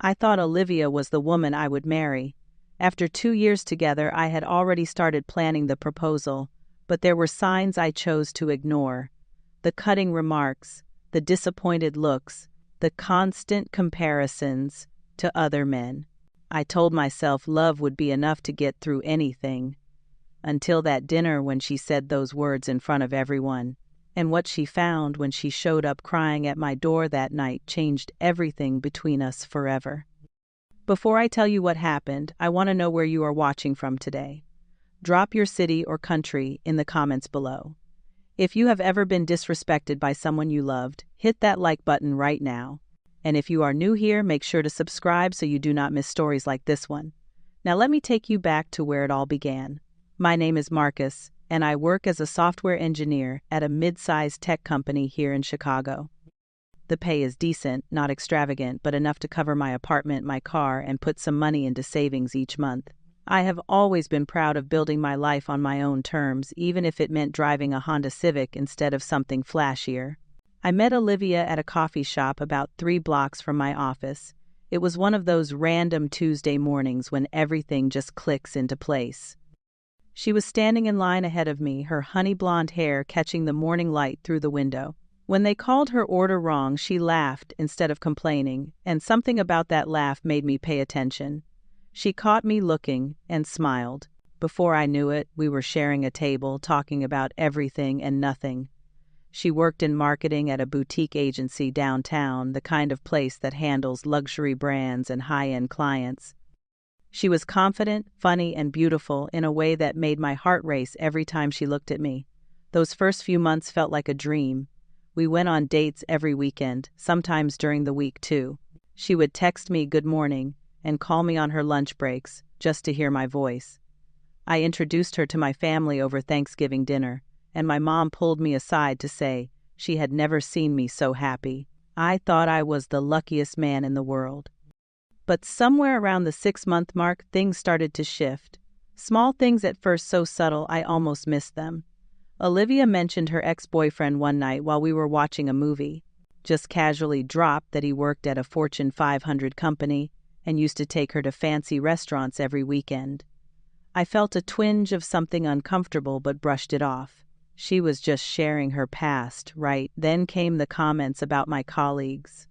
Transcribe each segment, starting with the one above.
I thought Olivia was the woman I would marry. After 2 years together, I had already started planning the proposal, but there were signs I chose to ignore. The cutting remarks, the disappointed looks, the constant comparisons to other men. I told myself love would be enough to get through anything. Until that dinner when she said those words in front of everyone. And what she found when she showed up crying at my door that night changed everything between us forever. Before I tell you what happened, I want to know where you are watching from today. Drop your city or country in the comments below. If you have ever been disrespected by someone you loved, hit that like button right now. And if you are new here, make sure to subscribe so you do not miss stories like this one. Now let me take you back to where it all began. My name is Marcus, and I work as a software engineer at a mid-sized tech company here in Chicago. The pay is decent, not extravagant, but enough to cover my apartment, my car, and put some money into savings each month. I have always been proud of building my life on my own terms, even if it meant driving a Honda Civic instead of something flashier. I met Olivia at a coffee shop about 3 blocks from my office. It was one of those random Tuesday mornings when everything just clicks into place. She was standing in line ahead of me, her honey blonde hair catching the morning light through the window. When they called her order wrong, she laughed instead of complaining, and something about that laugh made me pay attention. She caught me looking and smiled. Before I knew it, we were sharing a table, talking about everything and nothing. She worked in marketing at a boutique agency downtown, the kind of place that handles luxury brands and high-end clients. She was confident, funny, and beautiful in a way that made my heart race every time she looked at me. Those first few months felt like a dream. We went on dates every weekend, sometimes during the week too. She would text me good morning and call me on her lunch breaks just to hear my voice. I introduced her to my family over Thanksgiving dinner, and my mom pulled me aside to say she had never seen me so happy. I thought I was the luckiest man in the world. But somewhere around the 6-month mark, things started to shift. Small things at first so subtle I almost missed them. Olivia mentioned her ex-boyfriend one night while we were watching a movie. Just casually dropped that he worked at a Fortune 500 company and used to take her to fancy restaurants every weekend. I felt a twinge of something uncomfortable but brushed it off. She was just sharing her past, right? Then came the comments about my colleagues.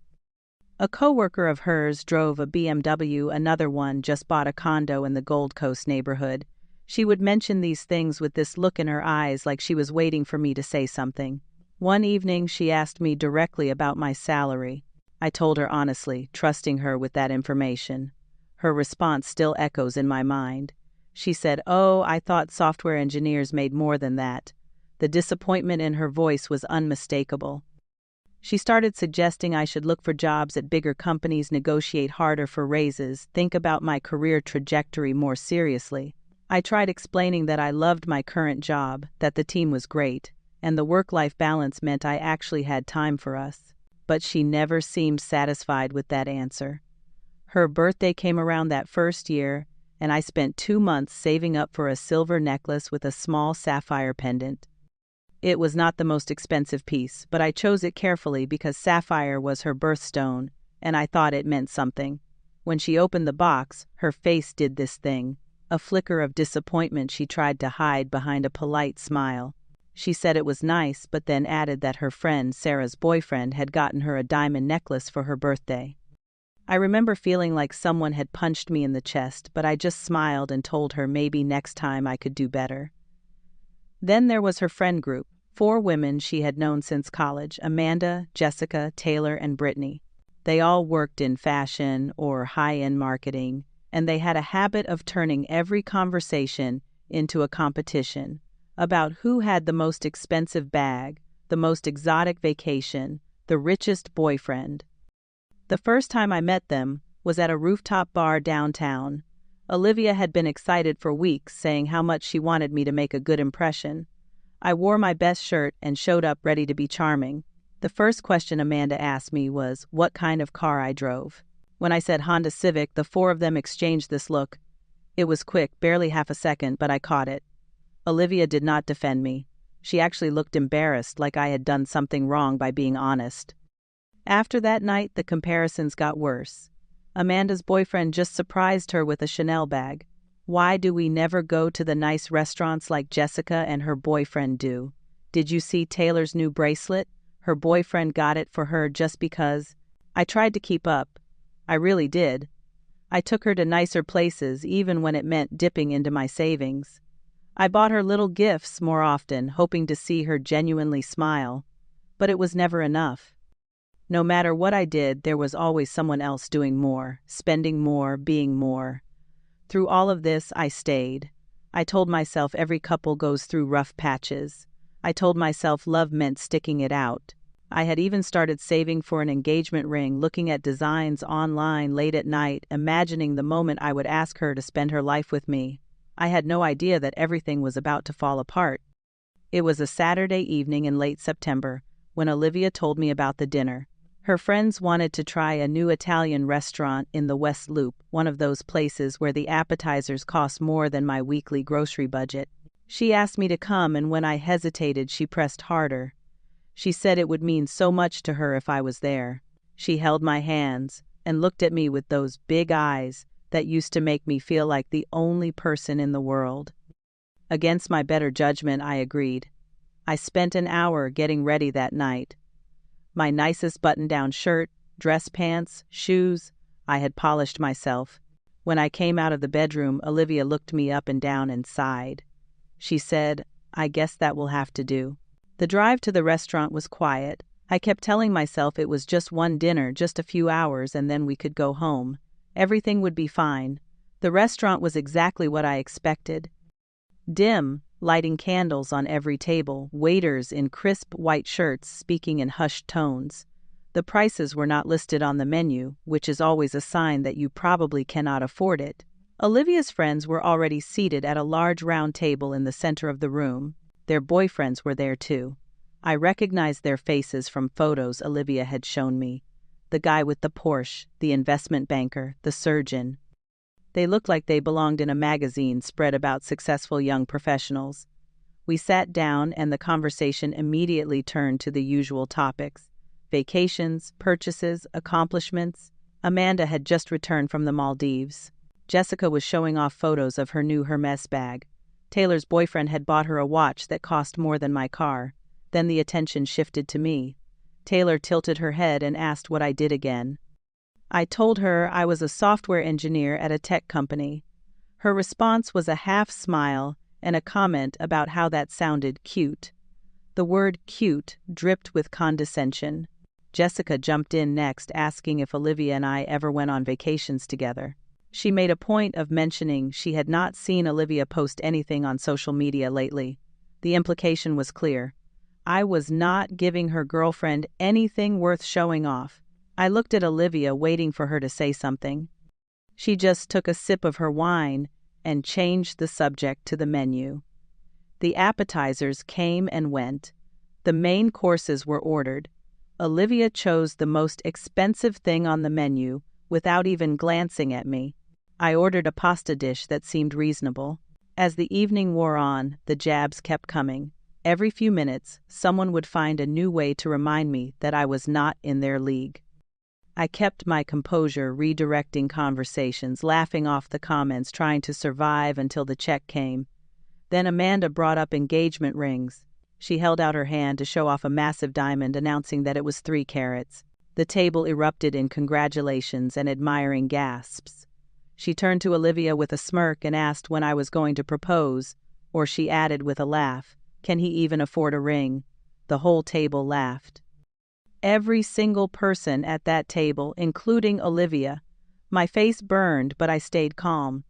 A coworker of hers drove a BMW, another one just bought a condo in the Gold Coast neighborhood. She would mention these things with this look in her eyes like she was waiting for me to say something. One evening, she asked me directly about my salary. I told her honestly, trusting her with that information. Her response still echoes in my mind. She said, "Oh, I thought software engineers made more than that." The disappointment in her voice was unmistakable. She started suggesting I should look for jobs at bigger companies, negotiate harder for raises, think about my career trajectory more seriously. I tried explaining that I loved my current job, that the team was great, and the work-life balance meant I actually had time for us. But she never seemed satisfied with that answer. Her birthday came around that first year, and I spent 2 months saving up for a silver necklace with a small sapphire pendant. It was not the most expensive piece, but I chose it carefully because sapphire was her birthstone, and I thought it meant something. When she opened the box, her face did this thing. A flicker of disappointment she tried to hide behind a polite smile. She said it was nice, but then added that her friend, Sarah's boyfriend, had gotten her a diamond necklace for her birthday. I remember feeling like someone had punched me in the chest, but I just smiled and told her maybe next time I could do better. Then there was her friend group, 4 women she had known since college: Amanda, Jessica, Taylor, and Brittany. They all worked in fashion or high-end marketing, and they had a habit of turning every conversation into a competition about who had the most expensive bag, the most exotic vacation, the richest boyfriend. The first time I met them was at a rooftop bar downtown. Olivia had been excited for weeks, saying how much she wanted me to make a good impression. I wore my best shirt and showed up ready to be charming. The first question Amanda asked me was what kind of car I drove. When I said Honda Civic, the 4 of them exchanged this look. It was quick, barely half a second, but I caught it. Olivia did not defend me. She actually looked embarrassed, like I had done something wrong by being honest. After that night, the comparisons got worse. Amanda's boyfriend just surprised her with a Chanel bag. Why do we never go to the nice restaurants like Jessica and her boyfriend do? Did you see Taylor's new bracelet? Her boyfriend got it for her just because. I tried to keep up. I really did. I took her to nicer places even when it meant dipping into my savings. I bought her little gifts more often, hoping to see her genuinely smile. But it was never enough. No matter what I did, there was always someone else doing more, spending more, being more. Through all of this, I stayed. I told myself every couple goes through rough patches. I told myself love meant sticking it out. I had even started saving for an engagement ring, looking at designs online late at night, imagining the moment I would ask her to spend her life with me. I had no idea that everything was about to fall apart. It was a Saturday evening in late September when Olivia told me about the dinner. Her friends wanted to try a new Italian restaurant in the West Loop, one of those places where the appetizers cost more than my weekly grocery budget. She asked me to come, and when I hesitated, she pressed harder. She said it would mean so much to her if I was there. She held my hands and looked at me with those big eyes that used to make me feel like the only person in the world. Against my better judgment, I agreed. I spent an hour getting ready that night. My nicest button-down shirt, dress pants, shoes, I had polished myself. When I came out of the bedroom, Olivia looked me up and down and sighed. She said, "I guess that will have to do." The drive to the restaurant was quiet. I kept telling myself it was just one dinner, just a few hours, and then we could go home. Everything would be fine. The restaurant was exactly what I expected. Dim, lighting candles on every table, waiters in crisp white shirts speaking in hushed tones. The prices were not listed on the menu, which is always a sign that you probably cannot afford it. Olivia's friends were already seated at a large round table in the center of the room. Their boyfriends were there too. I recognized their faces from photos Olivia had shown me. The guy with the Porsche, the investment banker, the surgeon. They looked like they belonged in a magazine spread about successful young professionals. We sat down and the conversation immediately turned to the usual topics. Vacations, purchases, accomplishments. Amanda had just returned from the Maldives. Jessica was showing off photos of her new Hermes bag. Taylor's boyfriend had bought her a watch that cost more than my car. Then the attention shifted to me. Taylor tilted her head and asked what I did again. I told her I was a software engineer at a tech company. Her response was a half smile and a comment about how that sounded cute. The word cute dripped with condescension. Jessica jumped in next, asking if Olivia and I ever went on vacations together. She made a point of mentioning she had not seen Olivia post anything on social media lately. The implication was clear. I was not giving her girlfriend anything worth showing off. I looked at Olivia, waiting for her to say something. She just took a sip of her wine and changed the subject to the menu. The appetizers came and went. The main courses were ordered. Olivia chose the most expensive thing on the menu without even glancing at me. I ordered a pasta dish that seemed reasonable. As the evening wore on, the jabs kept coming. Every few minutes, someone would find a new way to remind me that I was not in their league. I kept my composure, redirecting conversations, laughing off the comments, trying to survive until the check came. Then Amanda brought up engagement rings. She held out her hand to show off a massive diamond, announcing that it was 3 carats. The table erupted in congratulations and admiring gasps. She turned to Olivia with a smirk and asked when I was going to propose, or she added with a laugh, "Can he even afford a ring?" The whole table laughed. Every single person at that table, including Olivia. My face burned, but I stayed calm.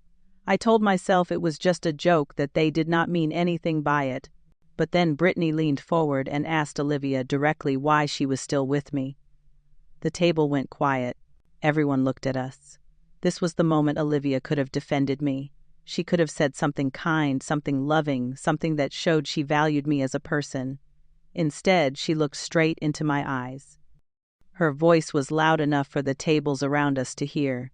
I told myself it was just a joke, that they did not mean anything by it. But then Brittany leaned forward and asked Olivia directly why she was still with me. The table went quiet. Everyone looked at us. This was the moment Olivia could have defended me. She could have said something kind, something loving, something that showed she valued me as a person. Instead, she looked straight into my eyes. Her voice was loud enough for the tables around us to hear.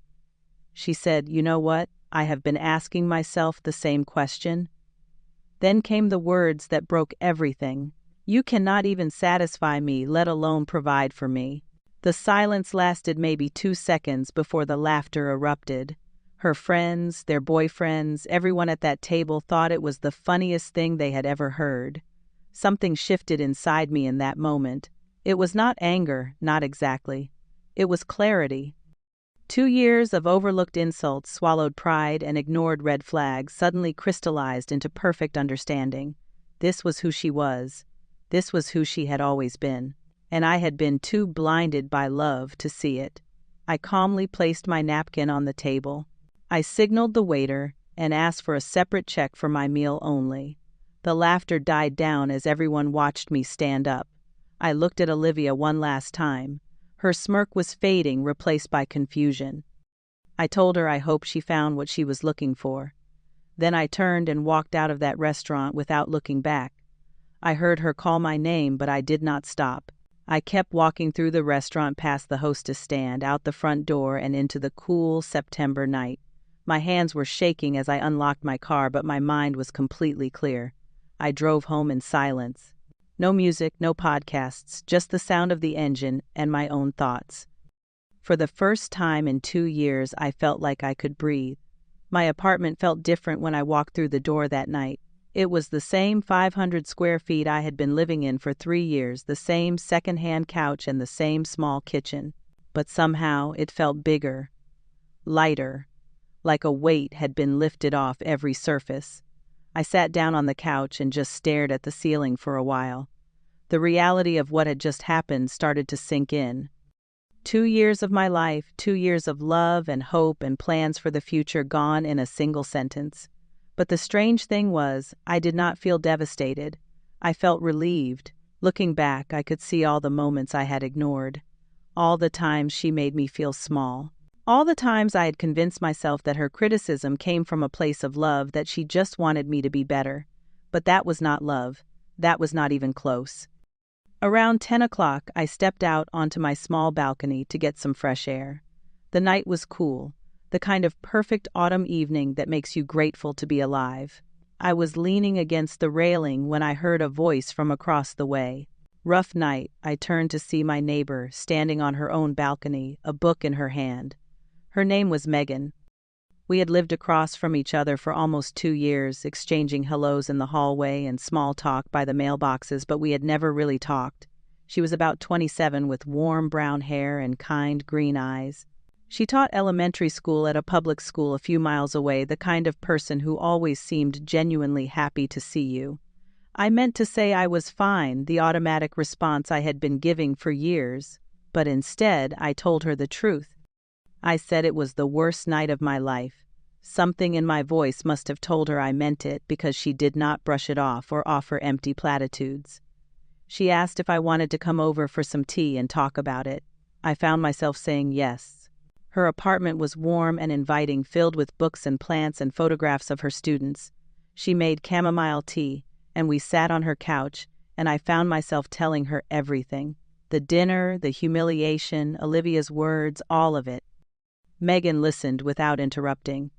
She said, "You know what? I have been asking myself the same question." Then came the words that broke everything. "You cannot even satisfy me, let alone provide for me." The silence lasted maybe 2 seconds before the laughter erupted. Her friends, their boyfriends, everyone at that table thought it was the funniest thing they had ever heard. Something shifted inside me in that moment. It was not anger, not exactly. It was clarity. 2 years of overlooked insults, swallowed pride, and ignored red flags suddenly crystallized into perfect understanding. This was who she was. This was who she had always been. And I had been too blinded by love to see it. I calmly placed my napkin on the table. I signaled the waiter and asked for a separate check for my meal only. The laughter died down as everyone watched me stand up. I looked at Olivia one last time. Her smirk was fading, replaced by confusion. I told her I hoped she found what she was looking for. Then I turned and walked out of that restaurant without looking back. I heard her call my name, but I did not stop. I kept walking through the restaurant, past the hostess stand, out the front door, and into the cool September night. My hands were shaking as I unlocked my car, but my mind was completely clear. I drove home in silence. No music, no podcasts, just the sound of the engine and my own thoughts. For the first time in 2 years, I felt like I could breathe. My apartment felt different when I walked through the door that night. It was the same 500 square feet I had been living in for 3 years, the same second-hand couch and the same small kitchen. But somehow it felt bigger, lighter, like a weight had been lifted off every surface. I sat down on the couch and just stared at the ceiling for a while. The reality of what had just happened started to sink in. 2 years of my life, 2 years of love and hope and plans for the future gone in a single sentence. But the strange thing was, I did not feel devastated. I felt relieved. Looking back, I could see all the moments I had ignored. All the times she made me feel small. All the times I had convinced myself that her criticism came from a place of love, that she just wanted me to be better. But that was not love. That was not even close. Around 10 o'clock, I stepped out onto my small balcony to get some fresh air. The night was cool, the kind of perfect autumn evening that makes you grateful to be alive. I was leaning against the railing when I heard a voice from across the way. Rough night, I turned to see my neighbor standing on her own balcony, a book in her hand. Her name was Megan. We had lived across from each other for almost 2 years, exchanging hellos in the hallway and small talk by the mailboxes, but we had never really talked. She was about 27 with warm brown hair and kind green eyes. She taught elementary school at a public school a few miles away, the kind of person who always seemed genuinely happy to see you. I meant to say I was fine, the automatic response I had been giving for years, but instead I told her the truth. I said it was the worst night of my life. Something in my voice must have told her I meant it, because she did not brush it off or offer empty platitudes. She asked if I wanted to come over for some tea and talk about it. I found myself saying yes. Her apartment was warm and inviting, filled with books and plants and photographs of her students. She made chamomile tea, and we sat on her couch, and I found myself telling her everything. The dinner, the humiliation, Olivia's words, all of it. Megan listened without interrupting.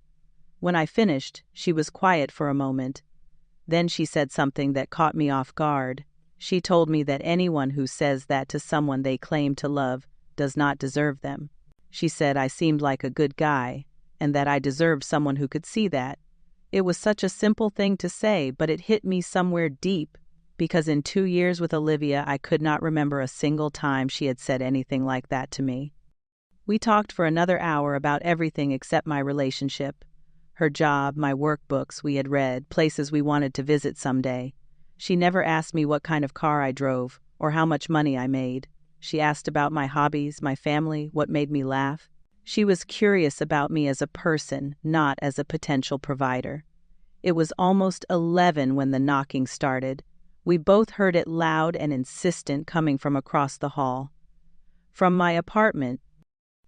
When I finished, she was quiet for a moment. Then she said something that caught me off guard. She told me that anyone who says that to someone they claim to love does not deserve them. She said I seemed like a good guy, and that I deserved someone who could see that. It was such a simple thing to say, but it hit me somewhere deep, because in 2 years with Olivia, I could not remember a single time she had said anything like that to me. We talked for another hour about everything except my relationship. Her job, my workbooks we had read, places we wanted to visit someday. She never asked me what kind of car I drove or how much money I made. She asked about my hobbies, my family, what made me laugh. She was curious about me as a person, not as a potential provider. It was almost 11 when the knocking started. We both heard it loud and insistent coming from across the hall. From my apartment,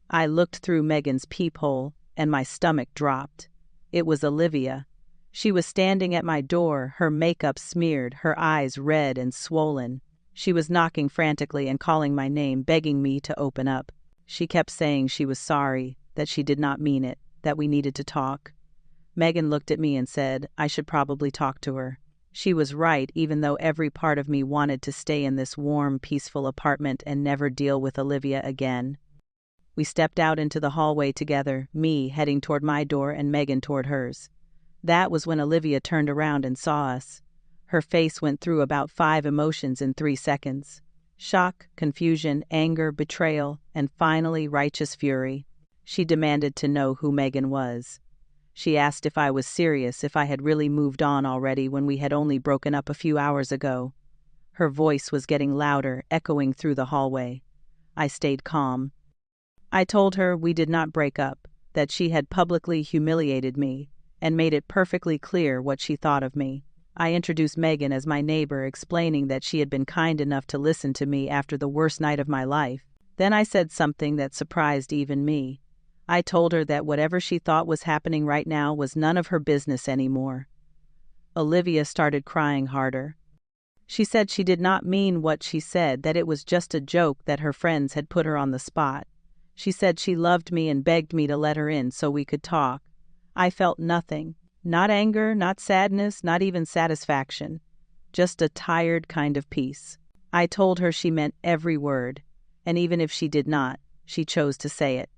I looked through Megan's peephole, and my stomach dropped. It was Olivia. She was standing at my door, her makeup smeared, her eyes red and swollen. She was knocking frantically and calling my name, begging me to open up. She kept saying she was sorry, that she did not mean it, that we needed to talk. Megan looked at me and said I should probably talk to her. She was right, even though every part of me wanted to stay in this warm, peaceful apartment and never deal with Olivia again. We stepped out into the hallway together, me heading toward my door and Megan toward hers. That was when Olivia turned around and saw us. Her face went through about 5 emotions in 3 seconds. Shock, confusion, anger, betrayal, and finally righteous fury. She demanded to know who Megan was. She asked if I was serious, if I had really moved on already when we had only broken up a few hours ago. Her voice was getting louder, echoing through the hallway. I stayed calm. I told her we did not break up, that she had publicly humiliated me, and made it perfectly clear what she thought of me. I introduced Megan as my neighbor, explaining that she had been kind enough to listen to me after the worst night of my life. Then I said something that surprised even me. I told her that whatever she thought was happening right now was none of her business anymore. Olivia started crying harder. She said she did not mean what she said, that it was just a joke, that her friends had put her on the spot. She said she loved me and begged me to let her in so we could talk. I felt nothing. Not anger, not sadness, not even satisfaction. Just a tired kind of peace. I told her she meant every word, and even if she did not, she chose to say it.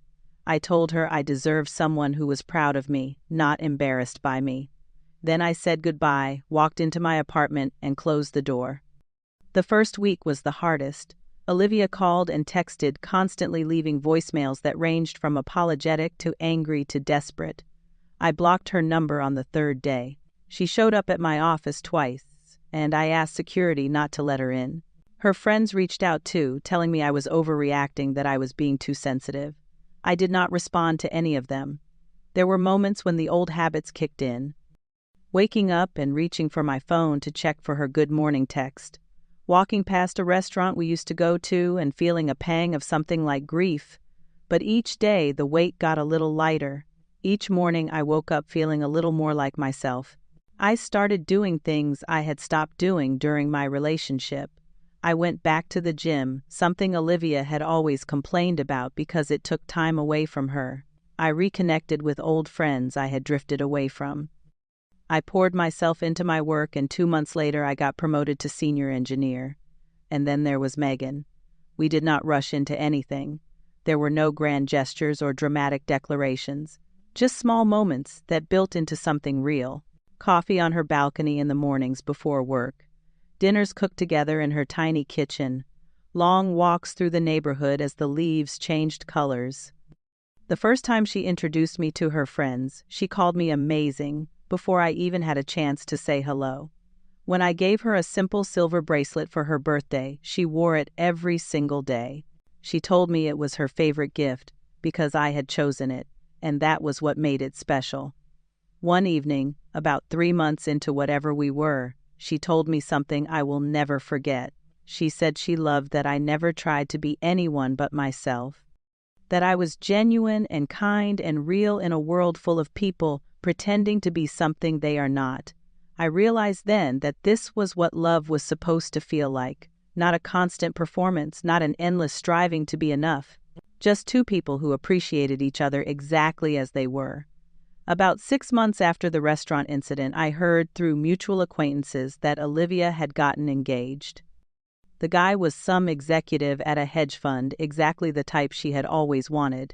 I told her I deserved someone who was proud of me, not embarrassed by me. Then I said goodbye, walked into my apartment, and closed the door. The first week was the hardest. Olivia called and texted, constantly leaving voicemails that ranged from apologetic to angry to desperate. I blocked her number on the 3rd day. She showed up at my office twice, and I asked security not to let her in. Her friends reached out too, telling me I was overreacting, that I was being too sensitive. I did not respond to any of them. There were moments when the old habits kicked in. Waking up and reaching for my phone to check for her good morning text. Walking past a restaurant we used to go to and feeling a pang of something like grief. But each day the weight got a little lighter. Each morning I woke up feeling a little more like myself. I started doing things I had stopped doing during my relationship. I went back to the gym, something Olivia had always complained about because it took time away from her. I reconnected with old friends I had drifted away from. I poured myself into my work, and 2 months later I got promoted to senior engineer. And then there was Megan. We did not rush into anything. There were no grand gestures or dramatic declarations. Just small moments that built into something real. Coffee on her balcony in the mornings before work. Dinners cooked together in her tiny kitchen. Long walks through the neighborhood as the leaves changed colors. The first time she introduced me to her friends, she called me amazing, before I even had a chance to say hello. When I gave her a simple silver bracelet for her birthday, she wore it every single day. She told me it was her favorite gift because I had chosen it, and that was what made it special. One evening, about 3 months into whatever we were, she told me something I will never forget. She said she loved that I never tried to be anyone but myself. That I was genuine and kind and real in a world full of people pretending to be something they are not. I realized then that this was what love was supposed to feel like. Not a constant performance, not an endless striving to be enough. Just 2 people who appreciated each other exactly as they were. About 6 months after the restaurant incident, I heard through mutual acquaintances that Olivia had gotten engaged. The guy was some executive at a hedge fund, exactly the type she had always wanted.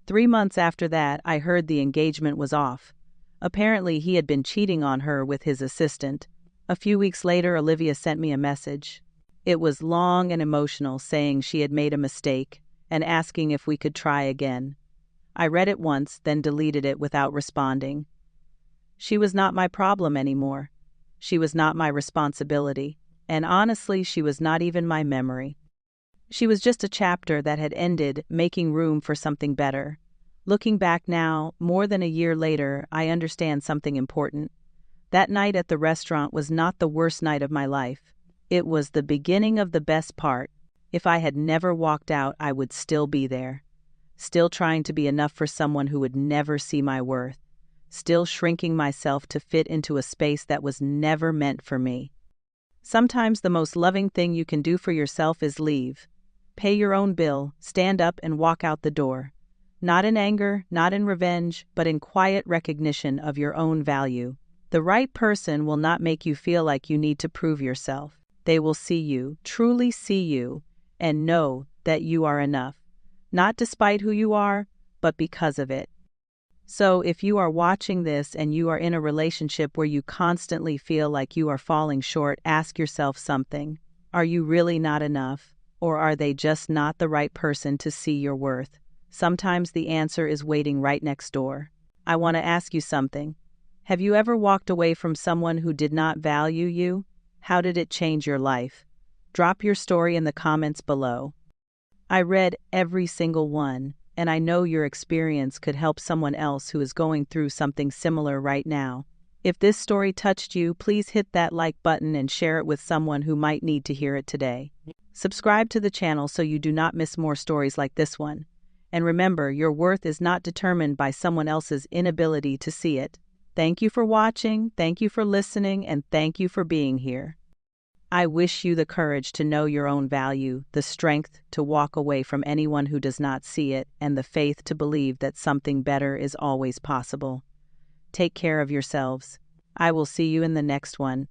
3 months after that, I heard the engagement was off. Apparently, he had been cheating on her with his assistant. A few weeks later, Olivia sent me a message. It was long and emotional, saying she had made a mistake and asking if we could try again. I read it once, then deleted it without responding. She was not my problem anymore. She was not my responsibility. And honestly, she was not even my memory. She was just a chapter that had ended, making room for something better. Looking back now, more than a year later, I understand something important. That night at the restaurant was not the worst night of my life. It was the beginning of the best part. If I had never walked out, I would still be there. Still trying to be enough for someone who would never see my worth. Still shrinking myself to fit into a space that was never meant for me. Sometimes the most loving thing you can do for yourself is leave. Pay your own bill, stand up and walk out the door. Not in anger, not in revenge, but in quiet recognition of your own value. The right person will not make you feel like you need to prove yourself. They will see you, truly see you, and know that you are enough. Not despite who you are, but because of it. So if you are watching this and you are in a relationship where you constantly feel like you are falling short, ask yourself something. Are you really not enough? Or are they just not the right person to see your worth? Sometimes the answer is waiting right next door. I want to ask you something. Have you ever walked away from someone who did not value you? How did it change your life? Drop your story in the comments below. I read every single one, and I know your experience could help someone else who is going through something similar right now. If this story touched you, please hit that like button and share it with someone who might need to hear it today. Subscribe to the channel so you do not miss more stories like this one. And remember, your worth is not determined by someone else's inability to see it. Thank you for watching, thank you for listening, and thank you for being here. I wish you the courage to know your own value, the strength to walk away from anyone who does not see it, and the faith to believe that something better is always possible. Take care of yourselves. I will see you in the next one.